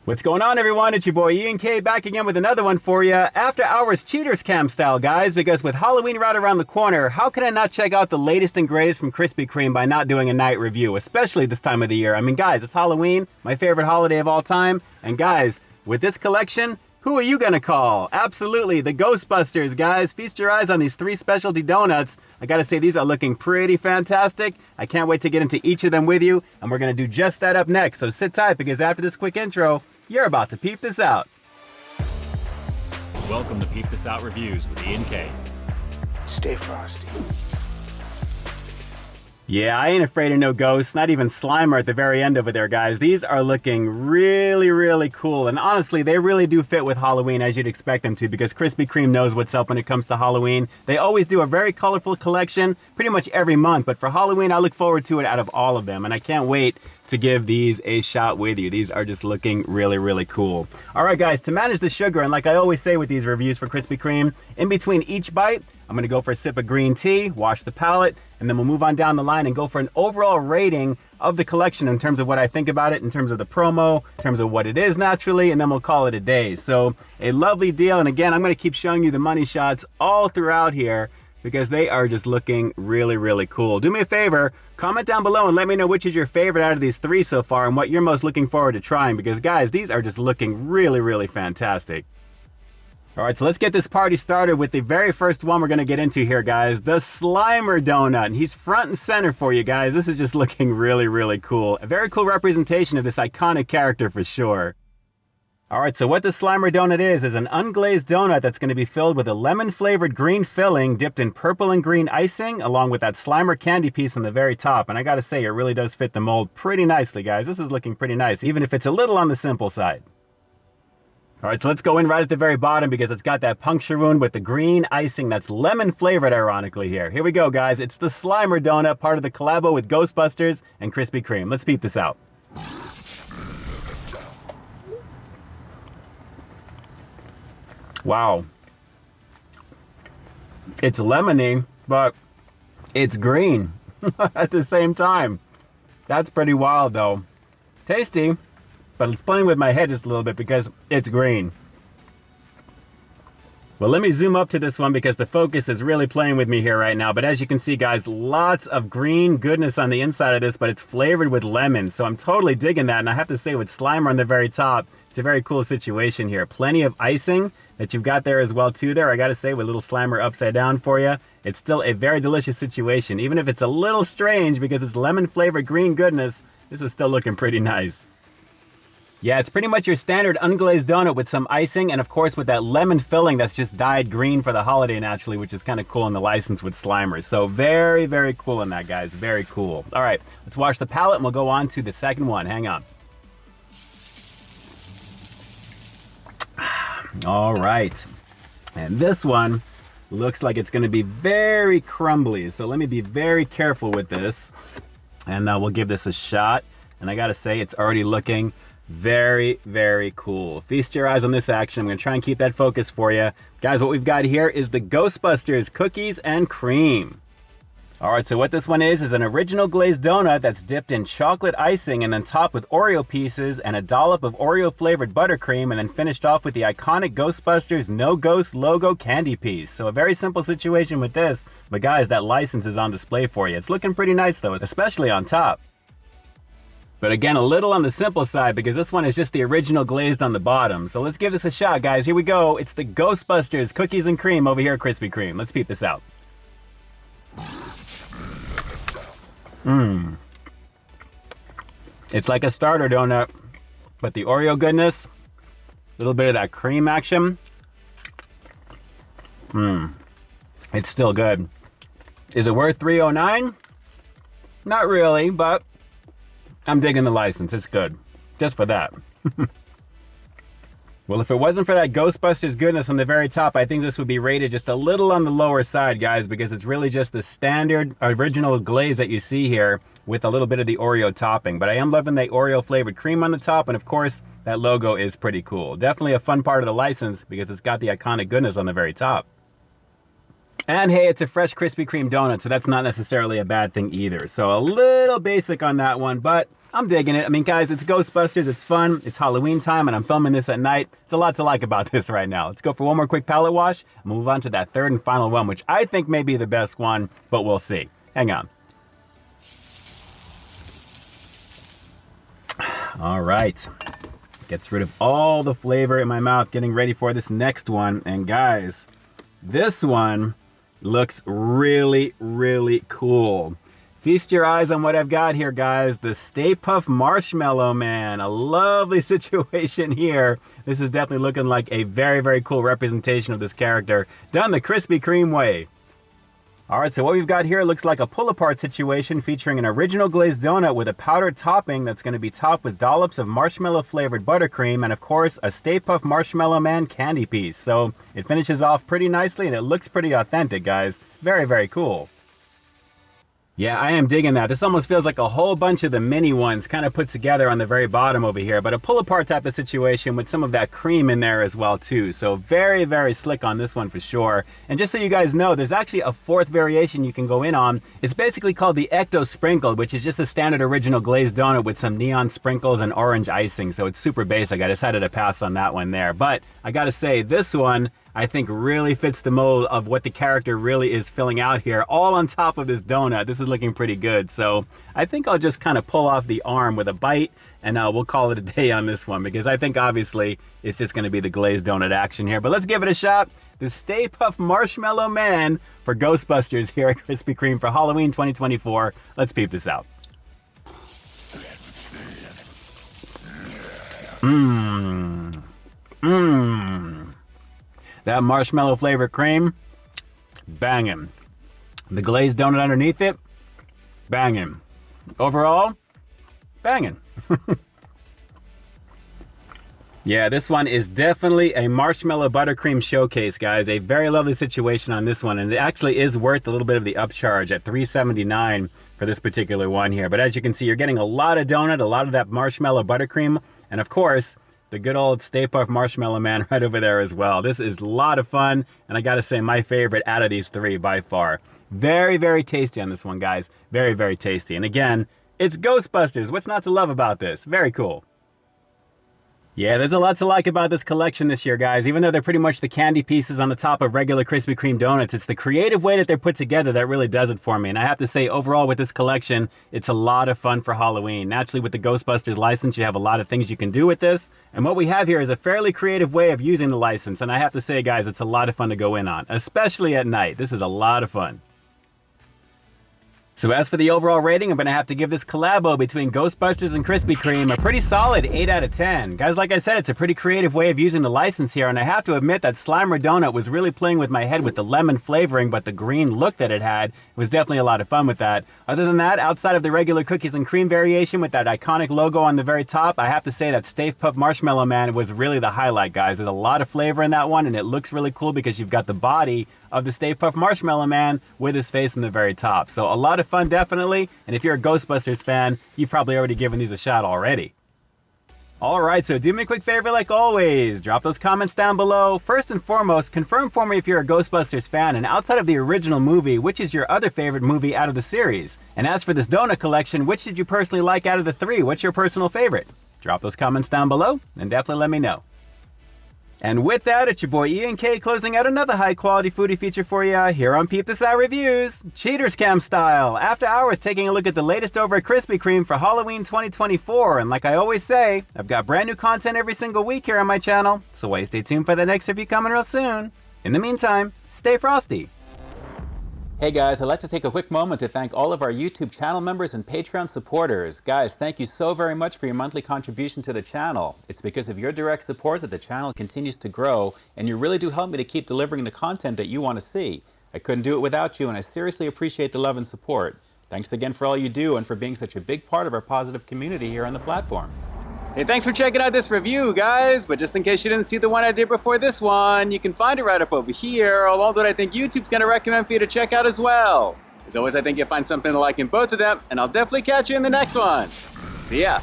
What's going on, everyone? It's your boy Ian K back again with another one for you. After hours cheaters cam style, guys, because with Halloween right around the corner, how can I not check out the latest and greatest from Krispy Kreme by not doing a night review, especially this time of the year? I mean, guys, it's Halloween, my favorite holiday of all time. And guys, with this collection, who are you gonna call? Absolutely, the Ghostbusters, guys. Feast your eyes on these 3 specialty donuts. I gotta say, these are looking pretty fantastic. I can't wait to get into each of them with you, and we're gonna do just that up next. So sit tight, because after this quick intro, you're about to peep this out. Welcome to Peep This Out Reviews with Ian K. Stay frosty. Yeah, I ain't afraid of no ghosts, not even Slimer at the very end over there, guys. These are looking really, really cool. And honestly, they really do fit with Halloween as you'd expect them to, because Krispy Kreme knows what's up when it comes to Halloween. They always do a very colorful collection pretty much every month. But for Halloween, I look forward to it out of all of them. And I can't wait to give these a shot with you. These are just looking really, really cool. All right, guys, to manage the sugar, and like I always say with these reviews for Krispy Kreme, in between each bite, I'm gonna go for a sip of green tea, wash the palate, and then we'll move on down the line and go for an overall rating of the collection in terms of what I think about it, in terms of the promo, in terms of what it is naturally, and then we'll call it a day. So a lovely deal. And again, I'm gonna keep showing you the money shots all throughout here because they are just looking really, really cool. Do me a favor, comment down below and let me know which is your favorite out of these 3 so far and what you're most looking forward to trying, because guys, these are just looking really, really fantastic. All right, so let's get this party started with the very first one we're gonna get into here, guys. The Slimer donut. And he's front and center for you guys. This is just looking really, really cool. A very cool representation of this iconic character for sure. All right, so what the Slimer donut is an unglazed donut that's gonna be filled with a lemon-flavored green filling dipped in purple and green icing, along with that Slimer candy piece on the very top. And I gotta say, it really does fit the mold pretty nicely, guys. This is looking pretty nice, even if it's a little on the simple side. All right, so let's go in right at the very bottom because it's got that puncture wound with the green icing that's lemon flavored, ironically here. Here we go, guys. It's the Slimer donut, part of the collabo with Ghostbusters and Krispy Kreme. Let's peep this out. Wow. It's lemony, but it's green at the same time. That's pretty wild, though. Tasty. But it's playing with my head just a little bit because it's green. Well, let me zoom up to this one because the focus is really playing with me here right now. But as you can see, guys, lots of green goodness on the inside of this, but it's flavored with lemon. So I'm totally digging that. And I have to say, with Slimer on the very top, it's a very cool situation here. Plenty of icing that you've got there as well, too, there. I got to say, with little Slimer upside down for you, it's still a very delicious situation. Even if it's a little strange because it's lemon-flavored green goodness, this is still looking pretty nice. Yeah, it's pretty much your standard unglazed donut with some icing and of course with that lemon filling that's just dyed green for the holiday naturally, which is kind of cool in the license with Slimer. So very, very cool in that, guys. Very cool. All right, let's wash the palate and we'll go on to the second one. Hang on. All right. And this one looks like it's going to be very crumbly. So let me be very careful with this and we'll give this a shot. And I got to say, it's already looking very, very cool. Feast your eyes on this action. I'm gonna try and keep that focus for you. Guys, what we've got here is the Ghostbusters Cookies and Cream. All right, so what this one is an original glazed donut that's dipped in chocolate icing and then topped with Oreo pieces and a dollop of Oreo flavored buttercream and then finished off with the iconic Ghostbusters No Ghost logo candy piece. So a very simple situation with this, but guys, that license is on display for you. It's looking pretty nice though, especially on top. But again, a little on the simple side because this one is just the original glazed on the bottom. So let's give this a shot, guys. Here we go. It's the Ghostbusters Cookies and Cream over here at Krispy Kreme. Let's peep this out. It's like a starter donut, but the Oreo goodness, a little bit of that cream action. It's still good. Is it worth $3.09? Not really, but I'm digging the license. It's good. Just for that. Well, if it wasn't for that Ghostbusters goodness on the very top, I think this would be rated just a little on the lower side, guys, because it's really just the standard original glaze that you see here with a little bit of the Oreo topping. But I am loving the Oreo flavored cream on the top, and of course, that logo is pretty cool. Definitely a fun part of the license because it's got the iconic goodness on the very top. And hey, it's a fresh Krispy Kreme donut, so that's not necessarily a bad thing either. So a little basic on that one, but I'm digging it. I mean, guys, it's Ghostbusters, it's fun, it's Halloween time, and I'm filming this at night. It's a lot to like about this right now. Let's go for one more quick palette wash and move on to that third and final one, which I think may be the best one, but we'll see. Hang on. All right. Gets rid of all the flavor in my mouth, getting ready for this next one. And guys, this one looks really, really cool. Feast your eyes on what I've got here, guys. The Stay Puft Marshmallow Man. A lovely situation here. This is definitely looking like a very, very cool representation of this character done the Krispy Kreme way. All right, so what we've got here looks like a pull-apart situation featuring an original glazed donut with a powdered topping that's going to be topped with dollops of marshmallow-flavored buttercream and, of course, a Stay Puft Marshmallow Man candy piece. So it finishes off pretty nicely, and it looks pretty authentic, guys. Very, very cool. Yeah, I am digging that. This almost feels like a whole bunch of the mini ones kind of put together on the very bottom over here, but a pull-apart type of situation with some of that cream in there as well, too. So very, very slick on this one for sure. And just so you guys know, there's actually a fourth variation you can go in on. It's basically called the Ecto Sprinkled, which is just a standard original glazed donut with some neon sprinkles and orange icing. So it's super basic. I decided to pass on that one there. But I gotta say, this one I think really fits the mold of what the character really is filling out here, all on top of this donut. This is looking pretty good. So I think I'll just kind of pull off the arm with a bite, and we'll call it a day on this one, because I think obviously it's just going to be the glazed donut action here. But let's give it a shot. The Stay Puft Marshmallow Man for Ghostbusters here at Krispy Kreme for Halloween 2024. Let's peep this out. That marshmallow flavored cream, banging. The glazed donut underneath it, banging. Overall, banging. Yeah, this one is definitely a marshmallow buttercream showcase, guys. A very lovely situation on this one, and it actually is worth a little bit of the upcharge at $3.79 for this particular one here. But as you can see, you're getting a lot of donut, a lot of that marshmallow buttercream, and of course, the good old Stay Puft Marshmallow Man right over there as well. This is a lot of fun, and I gotta say, my favorite out of these three by far. Very, very tasty on this one, guys. Very, very tasty. And again, it's Ghostbusters. What's not to love about this? Very cool. Yeah, there's a lot to like about this collection this year, guys. Even though they're pretty much the candy pieces on the top of regular Krispy Kreme donuts, it's the creative way that they're put together that really does it for me. And I have to say, overall with this collection, it's a lot of fun for Halloween. Naturally, with the Ghostbusters license, you have a lot of things you can do with this. And what we have here is a fairly creative way of using the license. And I have to say, guys, it's a lot of fun to go in on, especially at night. This is a lot of fun. So as for the overall rating, I'm going to have to give this collabo between Ghostbusters and Krispy Kreme a pretty solid 8 out of 10. Guys, like I said, it's a pretty creative way of using the license here, and I have to admit that Slimer Donut was really playing with my head with the lemon flavoring, but the green look that it had was definitely a lot of fun with that. Other than that, outside of the regular cookies and cream variation with that iconic logo on the very top, I have to say that Stay Puft Marshmallow Man was really the highlight, guys. There's a lot of flavor in that one, and it looks really cool because you've got the body of the Stay Puft Marshmallow Man with his face in the very top. So a lot of fun, definitely. And if you're a Ghostbusters fan, you've probably already given these a shot already. All right, so do me a quick favor like always. Drop those comments down below. First and foremost, confirm for me if you're a Ghostbusters fan, and outside of the original movie, which is your other favorite movie out of the series? And as for this donut collection, which did you personally like out of the three? What's your personal favorite? Drop those comments down below and definitely let me know. And with that, it's your boy Ian K closing out another high-quality foodie feature for you here on Peep This Out Reviews, Cheaters Cam style. After hours, taking a look at the latest over at Krispy Kreme for Halloween 2024. And like I always say, I've got brand new content every single week here on my channel, so why stay tuned for the next review coming real soon. In the meantime, stay frosty. Hey guys, I'd like to take a quick moment to thank all of our YouTube channel members and Patreon supporters. Guys, thank you so very much for your monthly contribution to the channel. It's because of your direct support that the channel continues to grow, and you really do help me to keep delivering the content that you want to see. I couldn't do it without you, and I seriously appreciate the love and support. Thanks again for all you do and for being such a big part of our positive community here on the platform. Hey, thanks for checking out this review, guys. But just in case you didn't see the one I did before this one, you can find it right up over here, although I think YouTube's going to recommend for you to check out as well. As always, I think you'll find something to like in both of them, and I'll definitely catch you in the next one. See ya.